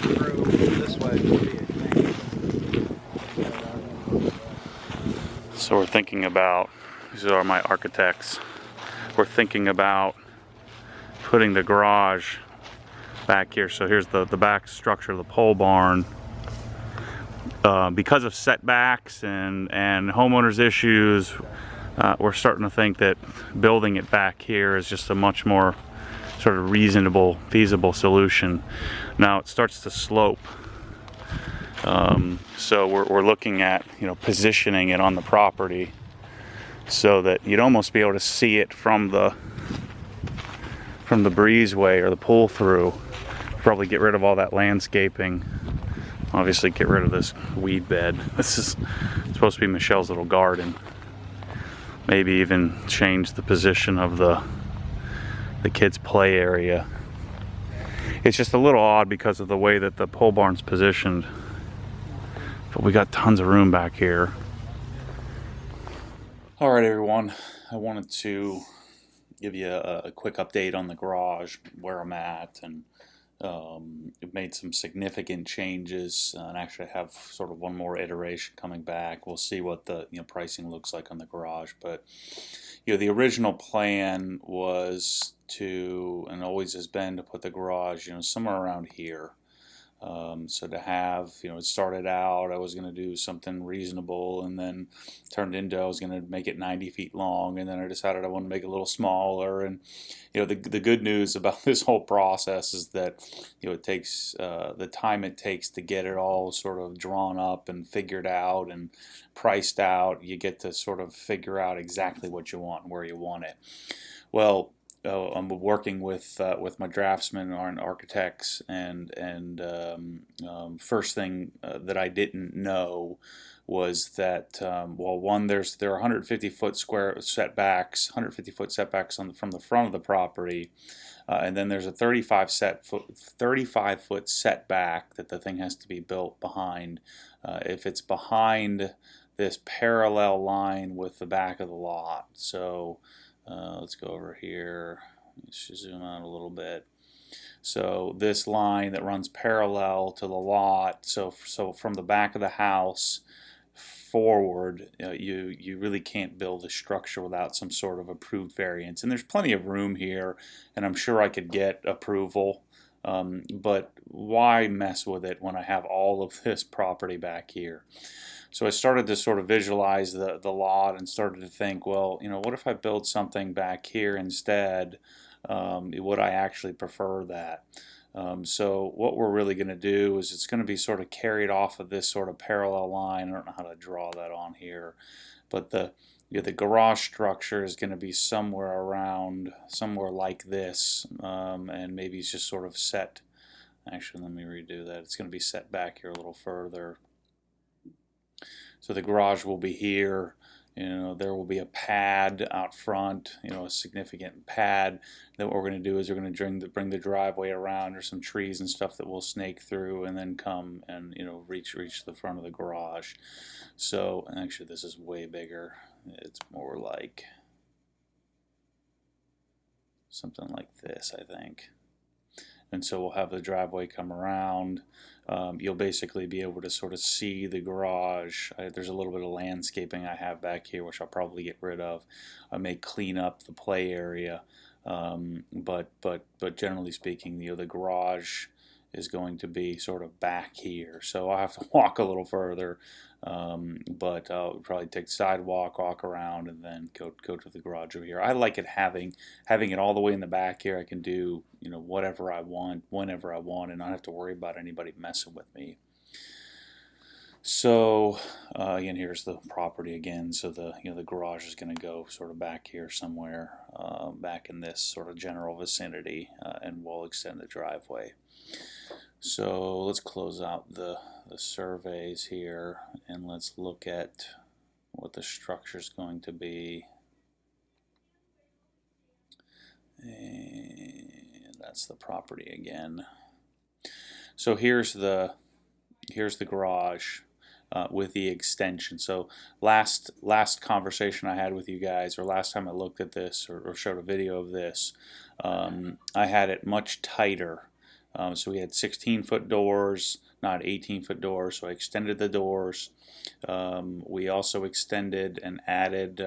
through this way would be a thing. So we're thinking about, these are my architects, we're thinking about putting the garage back here. So here's the back structure of the pole barn. Because of setbacks and homeowners issues, we're starting to think that building it back here is just a much more sort of reasonable, feasible solution. Now it starts to slope, so we're looking at, you know, positioning it on the property so that you'd almost be able to see it from the breezeway or the pull through. Probably get rid of all that landscaping. Obviously get rid of this weed bed. This is supposed to be Michelle's little garden. Maybe even change the position of the kids' play area. It's just a little odd because of the way that the pole barn's positioned. But we got tons of room back here. All right, everyone. I wanted to give you a quick update on the garage, where I'm at, and I've made some significant changes, and actually have sort of one more iteration coming back. We'll see what the pricing looks like on the garage, but the original plan was to, and always has been, to put the garage somewhere around here. So to have, it started out, I was going to do something reasonable, and then turned into, I was going to make it 90 feet long, and then I decided I want to make it a little smaller. And the good news about this whole process is that it takes the time it takes to get it all sort of drawn up and figured out and priced out. You get to sort of figure out exactly what you want and where you want it. Well, I'm working with my draftsmen and architects, and first thing that I didn't know was that well, one, there are 150 foot square setbacks, 150 foot setbacks from the front of the property, and then there's a 35 foot setback that the thing has to be built behind. If it's behind this parallel line with the back of the lot, so. Let's go over here. Let's just zoom out a little bit. So this line that runs parallel to the lot, so from the back of the house forward, you really can't build a structure without some sort of approved variance. And there's plenty of room here, and I'm sure I could get approval. But why mess with it when I have all of this property back here? So I started to sort of visualize the lot and started to think, well, what if I build something back here instead? Would I actually prefer that? So what we're really going to do is it's going to be sort of carried off of this sort of parallel line. I don't know how to draw that on here, but the garage structure is going to be somewhere like this, and maybe it's just sort of set. Actually, let me redo that. It's going to be set back here a little further. So the garage will be here. There will be a pad out front, a significant pad. Then what we're going to do is we're going to bring the driveway around. There's some trees and stuff that we'll snake through, and then come and reach the front of the garage. So actually, this is way bigger. It's more like something like this, I think. And so we'll have the driveway come around. You'll basically be able to sort of see the garage. There's a little bit of landscaping I have back here, which I'll probably get rid of. I may clean up the play area, but generally speaking, the garage is going to be sort of back here. So I'll have to walk a little further, but I'll probably take the sidewalk, walk around, and then go to the garage over here. I like it having it all the way in the back here. I can do whatever I want, whenever I want, and not have to worry about anybody messing with me. So again, here's the property again. So the garage is going to go sort of back here somewhere, back in this sort of general vicinity, and we'll extend the driveway. So let's close out the surveys here, and let's look at what the structure is going to be. And that's the property again. So here's the garage with the extension. So last conversation I had with you guys, or last time I looked at this or showed a video of this, I had it much tighter So we had 16-foot doors, not 18-foot doors, so I extended the doors. We also extended and added,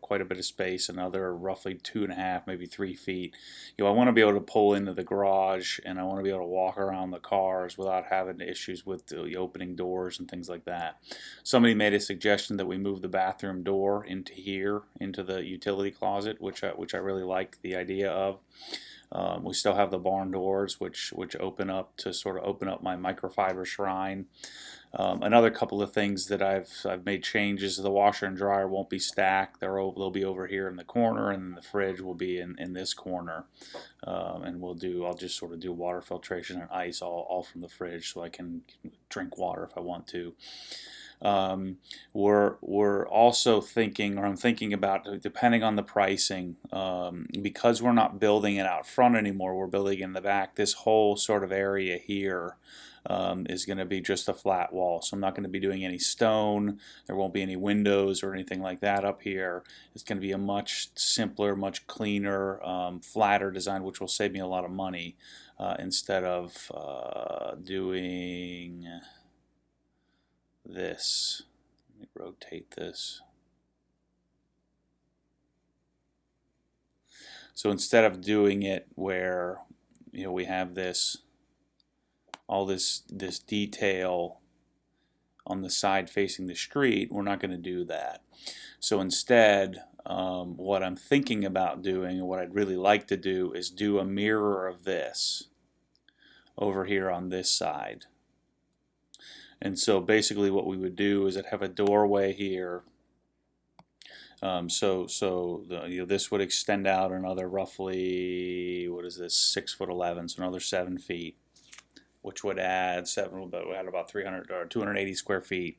quite a bit of space, another roughly 2.5, maybe 3 feet. I want to be able to pull into the garage, and I want to be able to walk around the cars without having issues with the opening doors and things like that. Somebody made a suggestion that we move the bathroom door into here, into the utility closet, which I really like the idea of. We still have the barn doors, which open up to sort of open up my microfiber shrine. Another couple of things that I've made changes: the washer and dryer won't be stacked; they'll be over here in the corner, and then the fridge will be in this corner. And I'll just sort of do water filtration and ice all from the fridge, so I can drink water if I want to. We're also thinking, or I'm thinking about, depending on the pricing, because we're not building it out front anymore, we're building in the back. This whole sort of area here is going to be just a flat wall. So I'm not going to be doing any stone. There won't be any windows or anything like that up here. It's going to be a much simpler, much cleaner, flatter design, which will save me a lot of money instead of doing this. Let me rotate this. So instead of doing it where we have all this detail on the side facing the street, we're not going to do that. So instead, what I'm thinking about doing, and what I'd really like to do, is do a mirror of this over here on this side. And so basically what we would do is I'd have a doorway here. This would extend out another roughly, what is this, 6'11", so another 7 feet, which would add about 300 or 280 square feet.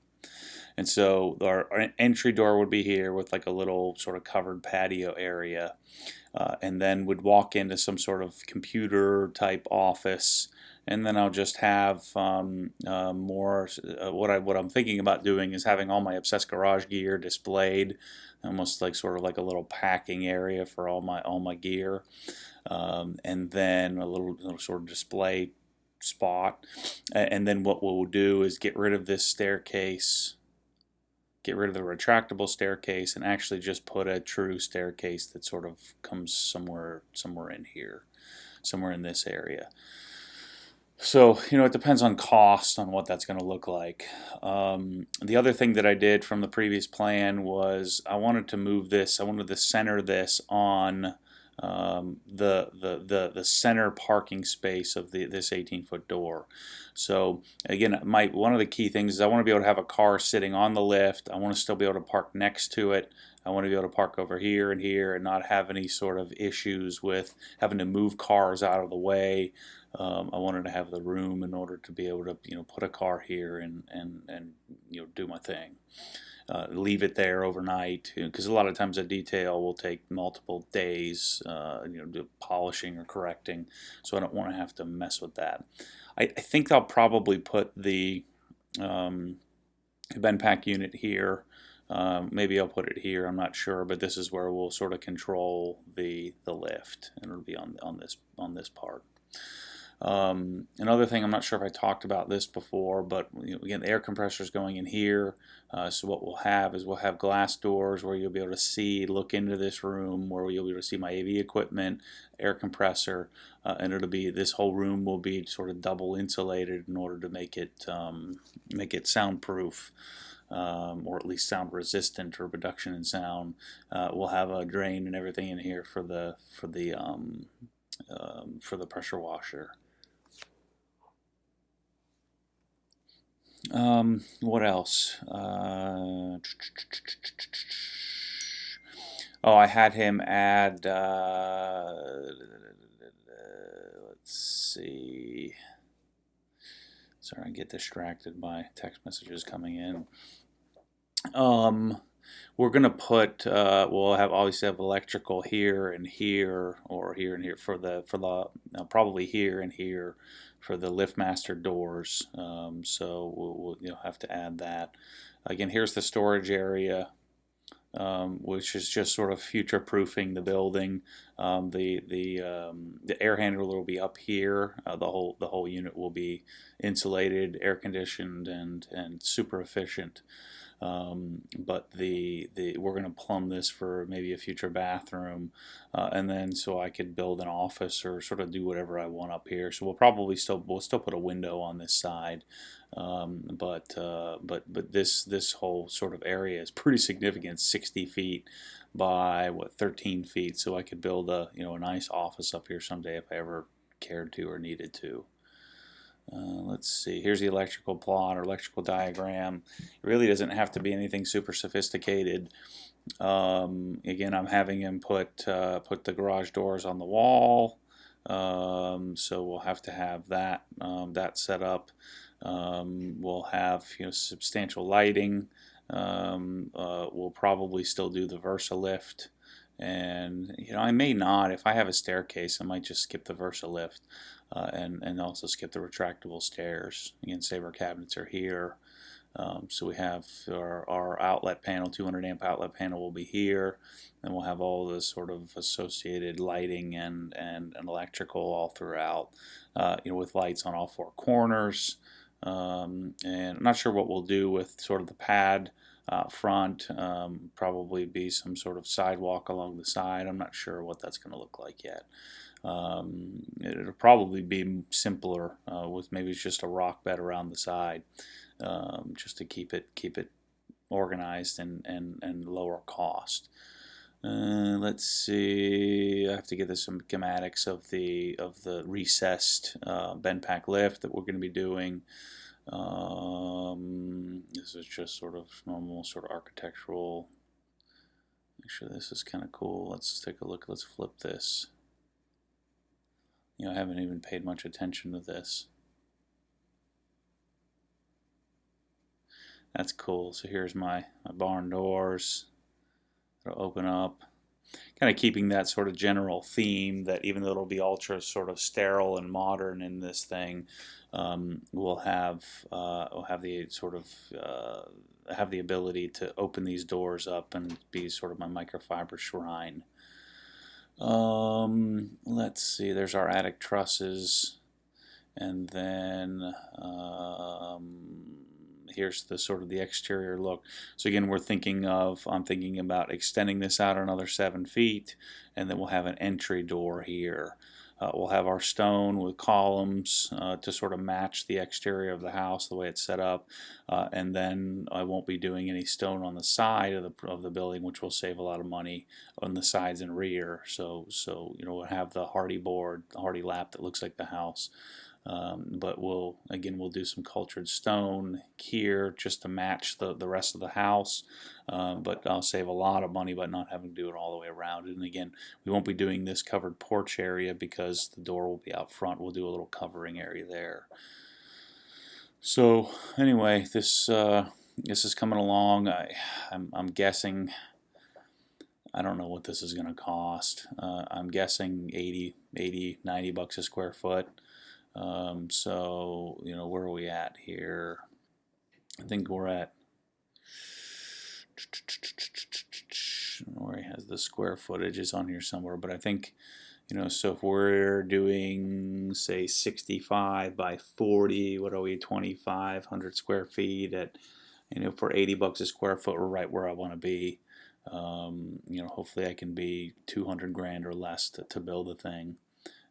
And so our entry door would be here with like a little sort of covered patio area, and then would walk into some sort of computer type office. And then I'll just have more. What I'm thinking about doing is having all my Obsessed Garage gear displayed, almost like sort of like a little packing area for all my gear, and then a little sort of display spot. And then what we'll do is get rid of this staircase, get rid of the retractable staircase, and actually just put a true staircase that sort of comes somewhere in here, somewhere in this area. So, it depends on cost, on what that's going to look like. The other thing that I did from the previous plan was I wanted to center this on the center parking space of this 18-foot door. So again, one of the key things is I want to be able to have a car sitting on the lift. I want to still be able to park next to it. I want to be able to park over here and here and not have any sort of issues with having to move cars out of the way. I wanted to have the room in order to be able to put a car here and do my thing. Leave it there overnight, because a lot of times a detail will take multiple days, do polishing or correcting, so I don't want to have to mess with that. I think I'll probably put the BenPack unit here. Maybe I'll put it here, I'm not sure, but this is where we'll sort of control the lift, and it'll be on this part. Another thing, I'm not sure if I talked about this before, but again, the air compressor is going in here. So what we'll have is glass doors where you'll be able to look into this room, where you'll be able to see my AV equipment, air compressor, and this whole room will be sort of double insulated in order to make it soundproof. Or at least sound resistant, or reduction in sound. We'll have a drain and everything in here for the pressure washer. What else? I had him add, let's see. Sorry, I get distracted by text messages coming in. We're gonna put, we'll obviously have electrical here and here, or here and here for the probably here and here for the LiftMaster doors. So we'll have to add that. Again, here's the storage area. which is just sort of future-proofing the building. The air handler will be up here. The whole unit will be insulated, air conditioned, and super efficient. But we're going to plumb this for maybe a future bathroom, and then so I could build an office or sort of do whatever I want up here. So we'll still put a window on this side, but this whole sort of area is pretty significant, 60 feet by 13 feet. So I could build a nice office up here someday if I ever cared to or needed to. Let's see, here's the electrical plot or electrical diagram. It really doesn't have to be anything super sophisticated. Again, I'm having him put the garage doors on the wall, so we'll have to have that set up. We'll have substantial lighting. We'll probably still do the Versa lift. And I may not. If I have a staircase, I might just skip the Versa lift, and also skip the retractable stairs. Again, saver cabinets are here. So we have our outlet panel, 200 amp outlet panel will be here, and we'll have all the sort of associated lighting and electrical all throughout, with lights on all four corners. And I'm not sure what we'll do with sort of the pad front. Probably be some sort of sidewalk along the side. I'm not sure what that's going to look like yet. It'll probably be simpler, with maybe just a rock bed around the side, just to keep it organized and lower cost. Let's see. I have to get this some schematics of the recessed bend pack lift that we're going to be doing. This is just sort of normal sort of architectural. Make sure this is kind of cool. Let's take a look. Let's flip this. I haven't even paid much attention to this. That's cool. So here's my barn doors. It'll open up. Kind of keeping that sort of general theme that even though it'll be ultra sort of sterile and modern in this thing, we'll have the sort of have the ability to open these doors up and be sort of my microfiber shrine. Let's see, there's our attic trusses, and then here's the sort of the exterior look. So again, I'm thinking about extending this out another 7 feet, and then we'll have an entry door here. We'll have our stone with columns to sort of match the exterior of the house, the way it's set up, and then I won't be doing any stone on the side of the building, which will save a lot of money on the sides and rear. So we'll have the hardy board, the hardy lap that looks like the house. But we'll do some cultured stone here just to match the rest of the house, but I'll save a lot of money by not having to do it all the way around. And again, we won't be doing this covered porch area because the door will be out front. We'll do a little covering area there. So anyway, this is coming along. I'm guessing, I don't know what this is going to cost. I'm guessing 80, 90 bucks a square foot. So where are we at here? I think we're at, where he has the square footage is on here somewhere, but I think so if we're doing say 65 by 40, what are we, 2,500 square feet at, for 80 bucks a square foot, we're right where I want to be. Hopefully I can be 200 grand or less to build a thing.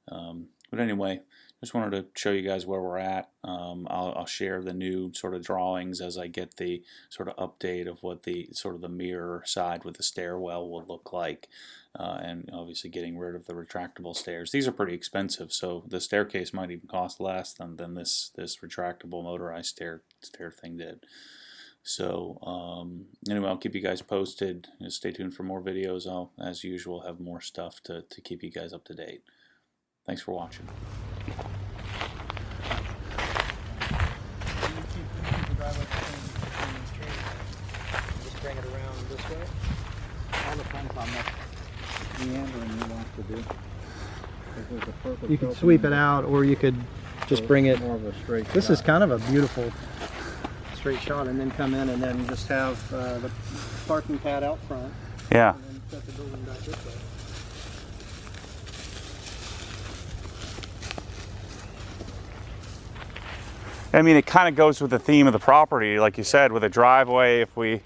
But anyway, just wanted to show you guys where we're at. I'll share the new sort of drawings as I get the sort of update of what the sort of the mirror side with the stairwell will look like, and obviously getting rid of the retractable stairs. These are pretty expensive, so the staircase might even cost less than this retractable motorized stair thing did. So anyway, I'll keep you guys posted. Stay tuned for more videos. I'll, as usual, have more stuff to keep you guys up to date. Thanks for watching. Just bring it around this way. All depends how much meandering you want to do. There's a perfect You could sweep it out, or you could just bring it. More of a straight This shot. is kind of a beautiful straight shot, and then come in and then just have the parking pad out front, Yeah. and then set the building back this way. I mean, it kind of goes with the theme of the property, like you said, with a driveway. If we,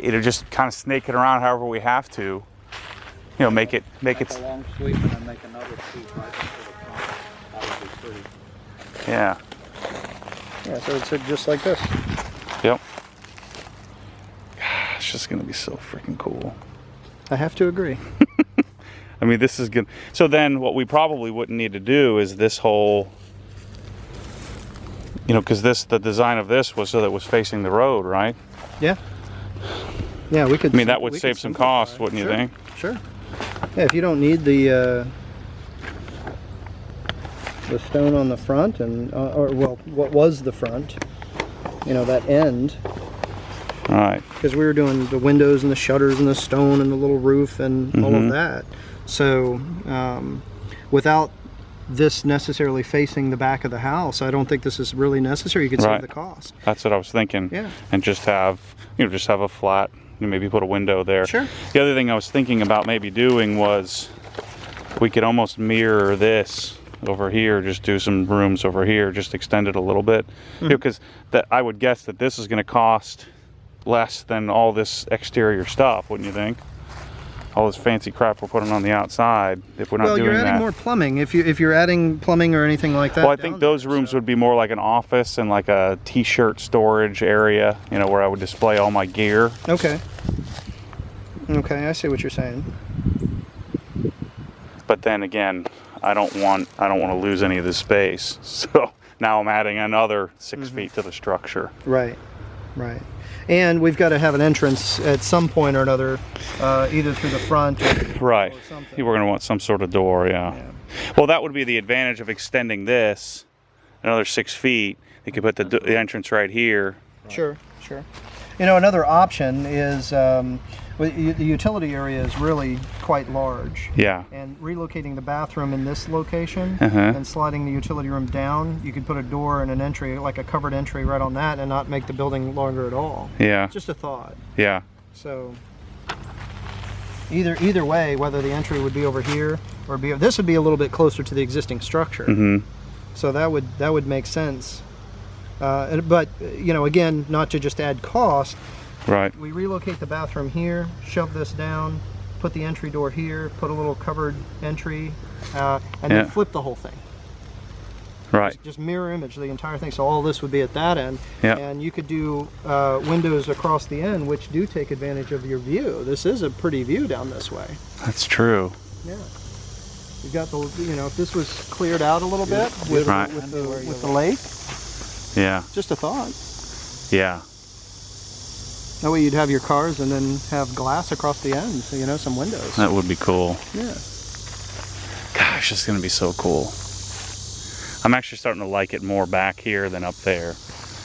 just kind of snake it around however we have to, you know, make it. Make a long sweep and then make another sweep right into the front. That would be pretty. Yeah. Yeah, so it's just like this. Yep. Gosh, it's just gonna be so freaking cool. I have to agree. I mean, this is good. So then, what we probably wouldn't need to do is this whole. You know, because the design of this was so that it was facing the road, right? Yeah. Yeah, we could. I mean, that would we save could some simplify cost, it. wouldn't you Sure, think? Sure. Yeah, if you don't need the stone on the front and or well, what was the front? You know, that end. All right. Because we were doing the windows and the shutters and the stone and the little roof and all of that. So without this necessarily facing the back of the house, I don't think this is really necessary. You could Right. save the cost. That's what I was thinking. Yeah. And just have a flat. Maybe put a window there. Sure. The other thing I was thinking about maybe doing was we could almost mirror this over here. Just do some rooms over here. Just extend it a little bit. Because I would guess that this is going to cost less than all this exterior stuff, wouldn't you think? All this fancy crap we're putting on the outside. If we're not Well, doing you're adding that. more plumbing. If you're adding plumbing or anything like that. Well, I think down those there, rooms so- would be more like an office and like a t-shirt storage area, you know, where I would display all my gear. Okay. Okay, I see what you're saying. But then again, I don't want to lose any of this space. So now I'm adding another 6 feet to the structure. Right. Right. And we've got to have an entrance at some point or another, either through the front or Right. or something. We're going to want some sort of door, yeah. Well, that would be the advantage of extending this another 6 feet. You could put the entrance right here. Sure, sure. You know, another option is the utility area is really quite large. Yeah. And relocating the bathroom in this location Uh-huh. and sliding the utility room down, you could put a door and an entry, like a covered entry right on that, and not make the building longer at all. Yeah. Just a thought. Yeah. So either way, whether the entry would be over here or this would be a little bit closer to the existing structure. Mhm. So that would make sense. But you know, again, not to just add cost. Right. We relocate the bathroom here, shove this down, put the entry door here, put a little covered entry, and Yeah. then flip the whole thing. Right. Just mirror image the entire thing. So all this would be at that end, Yeah. and you could do windows across the end, which do take advantage of your view. This is a pretty view down this way. That's true. Yeah. You got the, you know, if this was cleared out a little bit with, Right. with the lake, Yeah. just a thought. Yeah. That way you'd have your cars and then have glass across the end, so you know, some windows. That would be cool. Yeah. Gosh, it's going to be so cool. I'm actually starting to like it more back here than up there.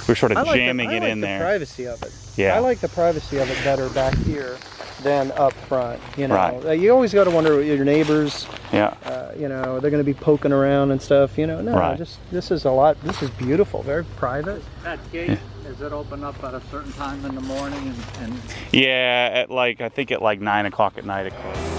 We're sort of jamming it in the there. privacy of it. Yeah. I like the privacy of it better back here than up front. You know, Right. You always got to wonder what your neighbors. Yeah. You know, they're going to be poking around and stuff. You know, no, Right. just this is a lot. This is beautiful, very private. That gate, is it open up at a certain time in the morning and Yeah, I think at like 9 o'clock at night it closes.